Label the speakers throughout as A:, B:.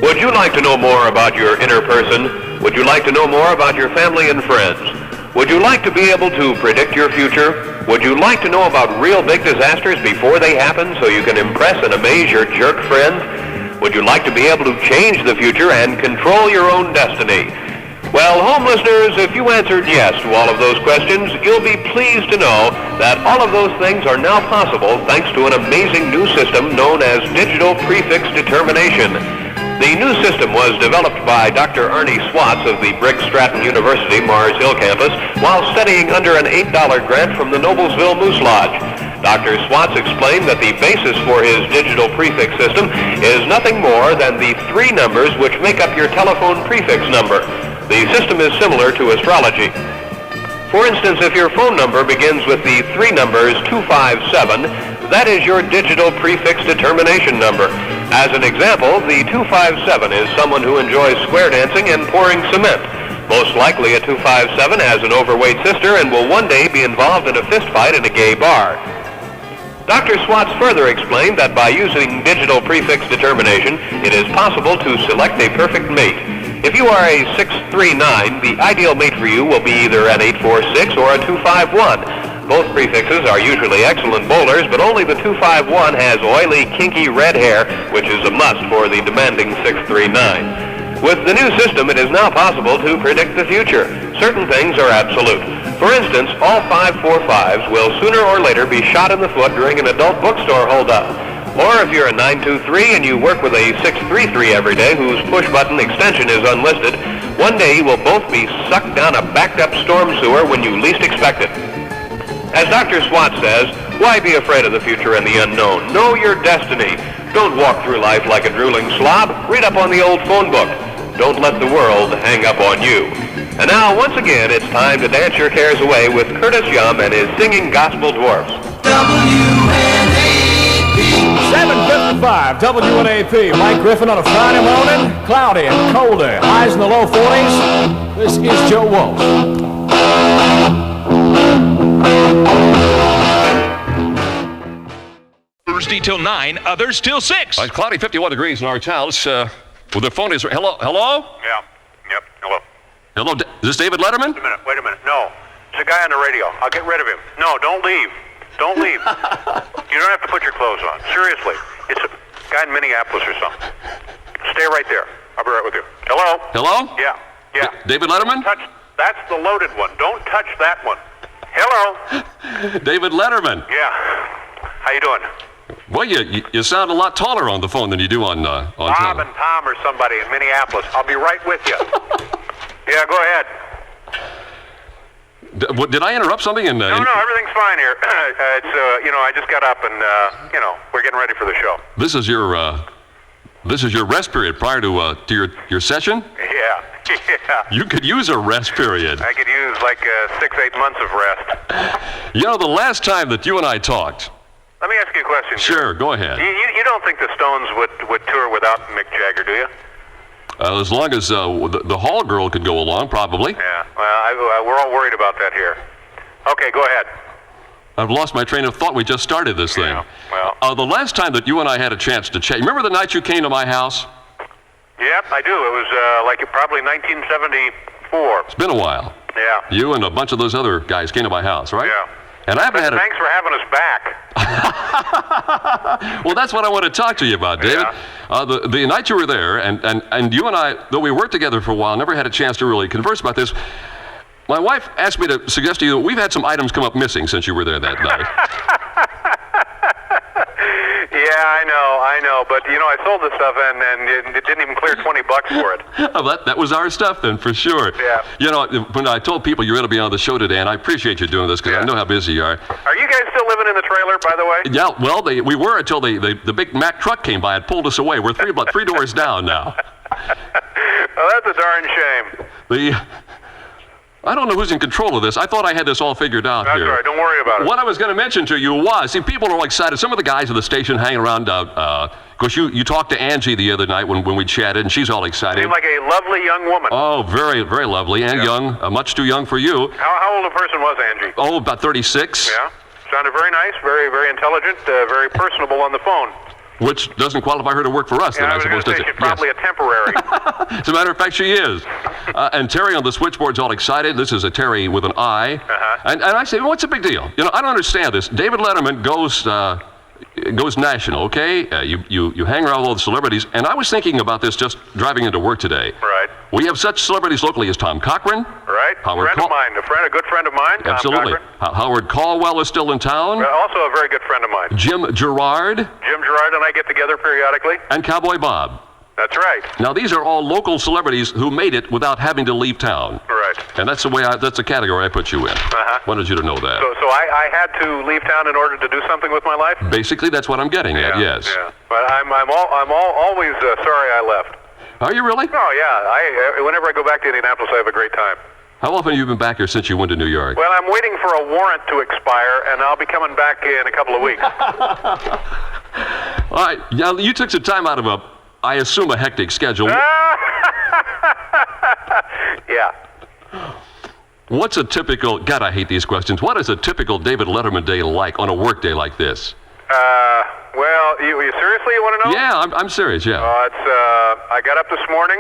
A: Would you like to know more about your inner person? Would you like to know more about your family and friends? Would you like to be able to predict your future? Would you like to know about real big disasters before they happen so you can impress and amaze your jerk friends? Would you like to be able to change the future and control your own destiny? Well, home listeners, if you answered yes to all of those questions, you'll be pleased to know that all of those things are now possible thanks to an amazing new system known as digital prefix determination. The new system was developed by Dr. Arnie Swatz of the Briggs Stratton University Mars Hill campus while studying under an $8 grant from the Noblesville Moose Lodge. Dr. Swatz explained that the basis for his digital prefix system is nothing more than the three numbers which make up your telephone prefix number. The system is similar to astrology. For instance, if your phone number begins with the three numbers 257, that is your digital prefix determination number. As an example, the 257 is someone who enjoys square dancing and pouring cement. Most likely a 257 has an overweight sister and will one day be involved in a fist fight in a gay bar. Dr. Swatz further explained that by using digital prefix determination, it is possible to select a perfect mate. If you are a 639, the ideal mate for you will be either an 846 or a 251. Both prefixes are usually excellent bowlers, but only the 251 has oily, kinky red hair, which is a must for the demanding 639. With the new system, it is now possible to predict the future. Certain things are absolute. For instance, all 545s will sooner or later be shot in the foot during an adult bookstore holdup. Or if you're a 923 and you work with a 633 every day whose push-button extension is unlisted, one day you will both be sucked down a backed-up storm sewer when you least expect it. As Dr. Swatz says, why be afraid of the future and the unknown? Know your destiny. Don't walk through life like a drooling slob. Read up on the old phone book. Don't let the world hang up on you. And now, once again, it's time to dance your cares away with Curtis Yum and his singing gospel dwarfs.
B: WNAP.
C: 7:55 WNAP. Mike Griffin on a Friday morning. Cloudy and colder. Highs in the low 40s. This is Joe Walsh.
D: Thursday till 9, others till 6.
E: It's cloudy, 51 degrees in our town. Well, the phone is... Hello?
F: Yeah. Yep. Hello.
E: Hello? Is this David Letterman?
F: Wait a minute. No. It's a guy on the radio. I'll get rid of him. No, don't leave. Don't leave. You don't have to put your clothes on. Seriously. It's a guy in Minneapolis or something. Stay right there. I'll be right with you. Hello?
E: Hello?
F: Yeah.
E: David Letterman?
F: That's the loaded one. Don't touch that one. Hello?
E: David Letterman.
F: Yeah. How you doing?
E: Well, you sound a lot taller on the phone than you do on
F: Bob
E: television.
F: and Tom or somebody in Minneapolis. I'll be right with you. Yeah, go ahead.
E: Did I interrupt something?
F: No, everything's fine here. I just got up and, we're getting ready for the show.
E: This is your rest period prior to your session?
F: Yeah.
E: You could use a rest period.
F: I could use like 6-8 months of rest.
E: The last time that you and I talked...
F: Let me ask you a question.
E: Sure, go ahead.
F: You don't think the Stones would tour without Mick Jagger, do you?
E: As long as the Hall girl could go along, probably.
F: Yeah, well, we're all worried about that here. Okay, go ahead.
E: I've lost my train of thought. We just started this thing.
F: Yeah, well.
E: The last time that you and I had a chance to chat, remember the night you came to my house?
F: Yep, I do. It was probably 1974.
E: It's been a while.
F: Yeah.
E: You and a bunch of those other guys came to my house, right?
F: Yeah.
E: And I haven't had
F: Thanks for having us back.
E: Well, that's what I want to talk to you about, David.
F: Yeah.
E: The night you were there, and you and I, though we worked together for a while, never had a chance to really converse about this. My wife asked me to suggest to you that we've had some items come up missing since you were there that night.
F: Yeah, I know. But, I sold the stuff and it didn't even clear $20 for it.
E: Well, that was our stuff then, for sure.
F: Yeah.
E: When I told people you're going to be on the show today, and I appreciate you doing this because I know how busy you are.
F: Are you guys still living in the trailer, by the way?
E: Yeah, well, we were until the big Mack truck came by and pulled us away. We're three doors down now.
F: Well, that's a darn shame.
E: I don't know who's in control of this. I thought I had this all figured out
F: That's
E: here.
F: That's all right. Don't worry about it.
E: What I was going to mention to you was, see, people are all excited. Some of the guys at the station hanging around, because you talked to Angie the other night when we chatted, and she's all excited.
F: Seemed like a lovely young woman.
E: Oh, very, very lovely, and young, much too young for you.
F: How old a person was Angie?
E: Oh, about 36.
F: Yeah. Sounded very nice, very, very intelligent, very personable on the phone.
E: Which doesn't qualify her to work for us, then, I suppose, does it?
F: She's probably a temporary.
E: As a matter of fact, she is. And Terry on the switchboard's all excited. This is a Terry with an I. And I say, what's the big deal? You know, I don't understand this. David Letterman goes national, okay? You hang around with all the celebrities. And I was thinking about this just driving into work today.
F: Right.
E: We have such celebrities locally as Tom Cochran.
F: Right.
E: Howard
F: of mine. A good friend of mine.
E: Absolutely.
F: Tom
E: Howard Caldwell is still in town.
F: Also a very good friend of mine.
E: Jim Gerard.
F: Jim Gerard and I get together periodically.
E: And Cowboy Bob.
F: That's right.
E: Now, these are all local celebrities who made it without having to leave town.
F: Right.
E: And that's the category I put you in. Wanted you to know that.
F: So I had to leave town in order to do something with my life?
E: Basically, that's what I'm getting at, yes.
F: Yeah. But I'm always sorry I left.
E: Are you really?
F: Oh, yeah. Whenever I go back to Indianapolis, I have a great time.
E: How often have you been back here since you went to New York?
F: Well, I'm waiting for a warrant to expire, and I'll be coming back in a couple of weeks.
E: All right. Now, you took some time out of I assume, a hectic schedule.
F: Yeah.
E: What's a typical, God, I hate these questions. What is a typical David Letterman day like on a work day like this?
F: Well, you seriously you want to know?
E: Yeah, I'm serious, yeah.
F: I got up this morning,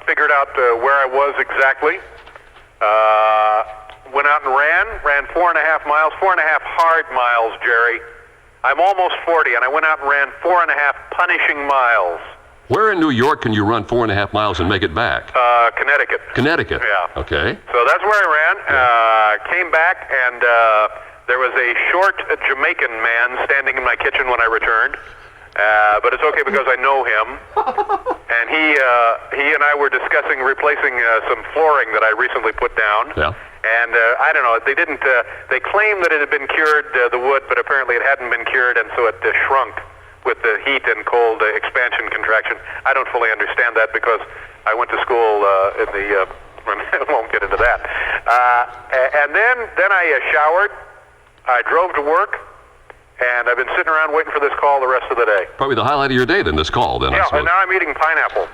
F: figured out where I was exactly, went out and ran 4.5 miles, 4.5 hard miles, Jerry. I'm almost 40, and I went out and ran 4.5 punishing miles.
E: Where in New York can you run 4.5 miles and make it back?
F: Connecticut.
E: Connecticut?
F: Yeah.
E: Okay.
F: So that's where I ran. Came back, and there was a short Jamaican man standing in my kitchen when I returned. But it's okay because I know him. And he and I were discussing replacing some flooring that I recently put down.
E: Yeah.
F: And I don't know, they didn't, they claimed that it had been cured, the wood, but apparently it hadn't been cured, and so it shrunk with the heat and cold expansion contraction. I don't fully understand that because I went to school in the, I won't get into that. And then I showered, I drove to work, and I've been sitting around waiting for this call the rest of the day.
E: Probably the highlight of your day then, this call, then.
F: Yeah, and now I'm eating pineapple.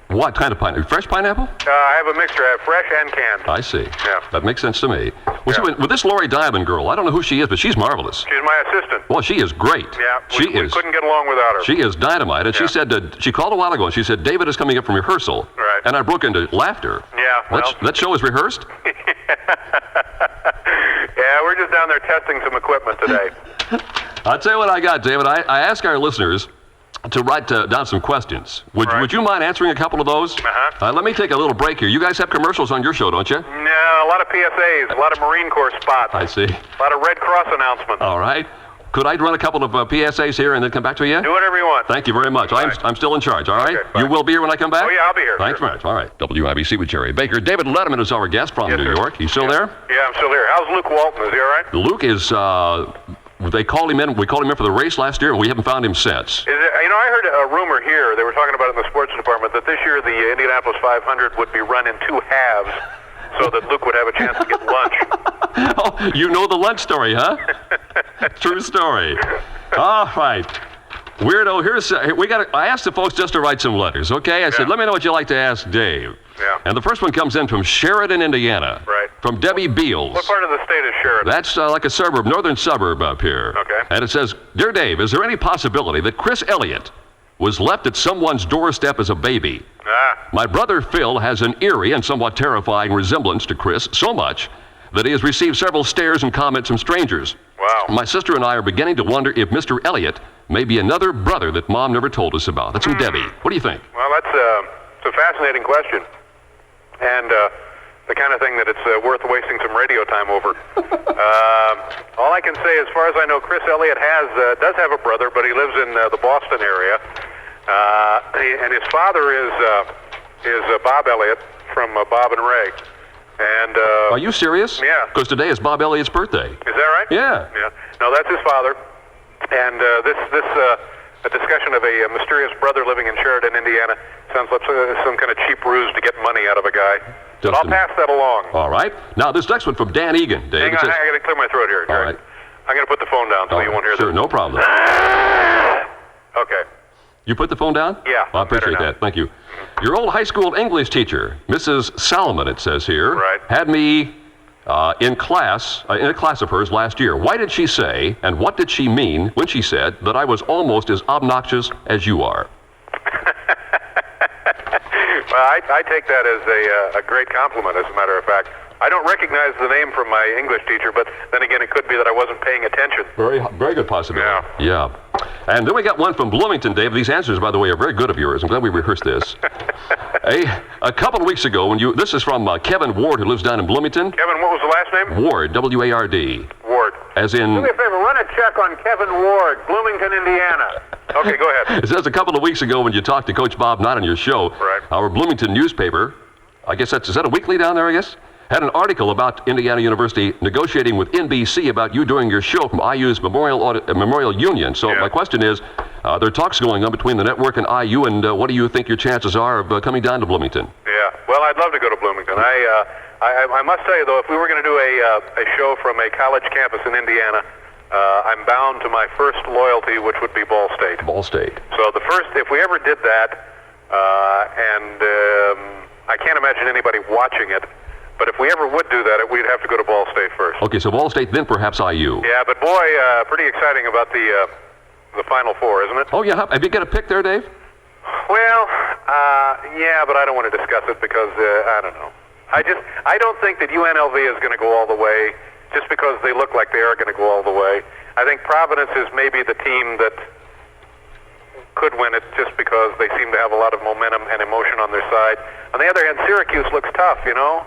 E: What kind of pineapple? Fresh pineapple?
F: I have a mixture. I have fresh and canned.
E: I see.
F: Yeah.
E: That makes sense to me. Well, see, with this Lori Diamond girl, I don't know who she is, but she's marvelous.
F: She's my assistant.
E: Well, she is great.
F: Yeah, we couldn't get along without her.
E: She is dynamite. And
F: Yeah.
E: she said, she called a while ago, and she said, David is coming up from rehearsal.
F: Right.
E: And I broke into laughter.
F: Yeah, well.
E: That show is rehearsed?
F: Yeah, we're just down there testing some equipment today.
E: I'll tell you what I got, David. I asked our listeners to write down some questions. Would you mind answering a couple of those? Let me take a little break here. You guys have commercials on your show, don't you?
F: No, a lot of PSAs, a lot of Marine Corps spots.
E: I see.
F: A lot of Red Cross announcements.
E: All right. Could I run a couple of PSAs here and then come back to you?
F: Do whatever you want.
E: Thank you very much. I'm still in charge, all right?
F: Okay, bye.
E: You will be here when I come back?
F: Oh, yeah, I'll be here.
E: Thanks very much. All right. WIBC with Jerry Baker. David Letterman is our guest from New York. He's still there?
F: Yeah, I'm still here. How's Luke Walton? Is he all right?
E: Luke is, we called him in for the race last year, and we haven't found him since.
F: I heard a rumor here, they were talking about it in the sports department, that this year the Indianapolis 500 would be run in 2 halves so that Luke would have a chance to get lunch.
E: Oh, you know the lunch story, huh? True story. All right. Weirdo, I asked the folks just to write some letters, okay? I said, let me know what you'd like to ask Dave.
F: Yeah.
E: And the first one comes in from Sheridan, Indiana.
F: Right.
E: From Debbie Beals.
F: What part of the state is Sheridan?
E: That's like a northern suburb up here.
F: Okay.
E: And it says, Dear Dave, is there any possibility that Chris Elliott was left at someone's doorstep as a baby? My brother Phil has an eerie and somewhat terrifying resemblance to Chris, so much that he has received several stares and comments from strangers.
F: Wow.
E: My sister and I are beginning to wonder if Mr. Elliott may be another brother that Mom never told us about. That's from Debbie. What do you think?
F: Well, it's a fascinating question. And the kind of thing that it's worth wasting some radio time over. All I can say, as far as I know, Chris Elliott does have a brother, but he lives in the Boston area. And his father is Bob Elliott from Bob and Ray. And
E: are you serious?
F: Yeah.
E: Because today is Bob Elliott's birthday.
F: Is that right?
E: Yeah.
F: Yeah. No, that's his father. And a discussion of a mysterious brother living in Sheridan, Indiana, sounds like some kind of cheap ruse to get money out of a guy. But I'll pass that along.
E: All right. Now, this next one from Dan Egan. Dave,
F: Hang on, I got to clear my throat here.
E: All right.
F: I'm going to put the phone down so you won't hear this.
E: Sure, no problem.
F: Okay.
E: You put the phone down?
F: Yeah.
E: I appreciate that. Thank you. Your old high school English teacher, Mrs. Salomon, it says here,
F: Right.
E: had me in a class of hers last year. Why did she say, and what did she mean when she said that I was almost as obnoxious as you are?
F: Well, I take that as a great compliment, as a matter of fact. I don't recognize the name from my English teacher, but then again, it could be that I wasn't paying attention.
E: Very good possibility. Yeah. And then we got one from Bloomington, Dave. These answers, by the way, are very good of yours. I'm glad we rehearsed this. A couple of weeks ago, this is from Kevin Ward, who lives down in Bloomington.
F: Kevin, what was the last name?
E: Ward, W-A-R-D.
F: Ward.
E: As in...
F: Do me a favor, run a check on Kevin Ward, Bloomington, Indiana. Okay, go ahead.
E: It says a couple of weeks ago when you talked to Coach Bob, not on your show,
F: right.
E: Our Bloomington newspaper, I guess is that a weekly down there, I guess? Had an article about Indiana University negotiating with NBC about you doing your show from IU's Memorial Union. So my question is, there are talks going on between the network and IU, and what do you think your chances are of coming down to Bloomington?
F: Yeah, well, I'd love to go to Bloomington. I must tell you, though, if we were going to do a show from a college campus in Indiana, I'm bound to my first loyalty, which would be Ball State.
E: Ball State.
F: So if we ever did that, I can't imagine anybody watching it, but if we ever would do that, we'd have to go to Ball State first.
E: Okay, so Ball State, then perhaps IU.
F: Yeah, but boy, pretty exciting about the Final Four, isn't it?
E: Oh, yeah. Have you got a pick there, Dave?
F: Well, yeah, but I don't want to discuss it because, I don't know. I don't think that UNLV is going to go all the way just because they look like they are going to go all the way. I think Providence is maybe the team that could win it just because they seem to have a lot of momentum and emotion on their side. On the other hand, Syracuse looks tough, you know?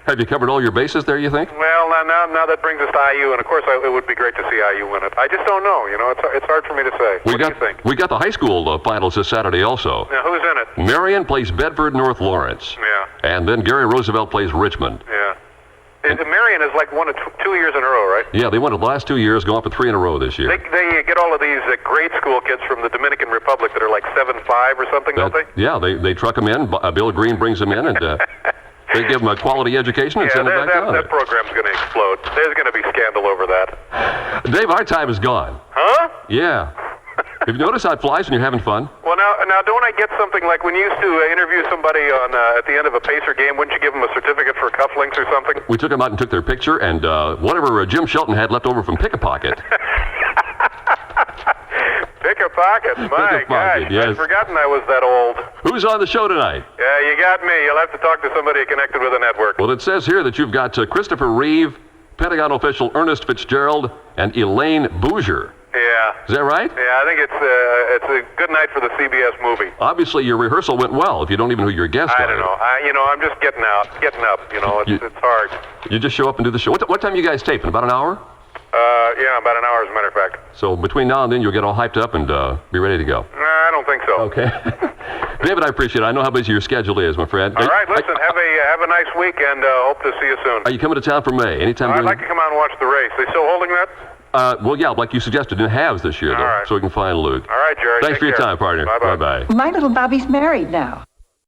E: Have you covered all your bases there, you think?
F: Well, now that brings us to IU, and of course it would be great to see IU win it. I just don't know, you know, it's hard for me to say. What do you think?
E: We got the high school finals this Saturday also.
F: Now, who's in it?
E: Marion plays Bedford North Lawrence.
F: Yeah.
E: And then Gary Roosevelt plays Richmond.
F: Yeah. Marion has like won it 2 years in a row, right?
E: Yeah, they won it the last 2 years, going for 3 in a row this year.
F: They get all of these grade school kids from the Dominican Republic that are like 7'5" or something, don't they?
E: Yeah, they truck them in. Bill Green brings them in, and they give them a quality education and send them back down.
F: That program's going to explode. There's going to be scandal over that.
E: Dave, our time is gone.
F: Huh?
E: Yeah. Have you noticed how it flies when you're having fun?
F: Well, now, don't I get something like when you used to interview somebody on at the end of a Pacer game? Wouldn't you give them a certificate for cufflinks or something?
E: We took them out and took their picture, and whatever Jim Shelton had left over from Pick-a-Pocket.
F: Pick-a-Pocket? My God,
E: yes.
F: I'd forgotten I was that old.
E: Who's on the show tonight?
F: Yeah, you got me. You'll have to talk to somebody connected with the network.
E: Well, it says here that you've got Christopher Reeve, Pentagon official Ernest Fitzgerald, and Elaine Bouger.
F: Yeah.
E: Is that right?
F: Yeah, I think it's a good night for the CBS movie.
E: Obviously, your rehearsal went well if you don't even know who your guests are.
F: I don't know. I'm just getting up. You know, it's hard.
E: You just show up and do the show. What time are you guys taping? About an hour?
F: Yeah, about an hour, as a matter of fact.
E: So between now and then, you'll get all hyped up and be ready to go.
F: I don't think so.
E: Okay. David, I appreciate it. I know how busy your schedule is, my friend.
F: All right, listen, have a nice week, and hope to see you soon.
E: Are you coming to town for May? Anytime?
F: I'd like to come out and watch the race. They still holding that?
E: Well, yeah, like you suggested, in halves this year, though,
F: right.
E: So we can find Luke.
F: All right, Jerry.
E: Thanks for your time, partner.
F: Bye-bye.
E: Bye-bye.
G: My little Bobby's married now.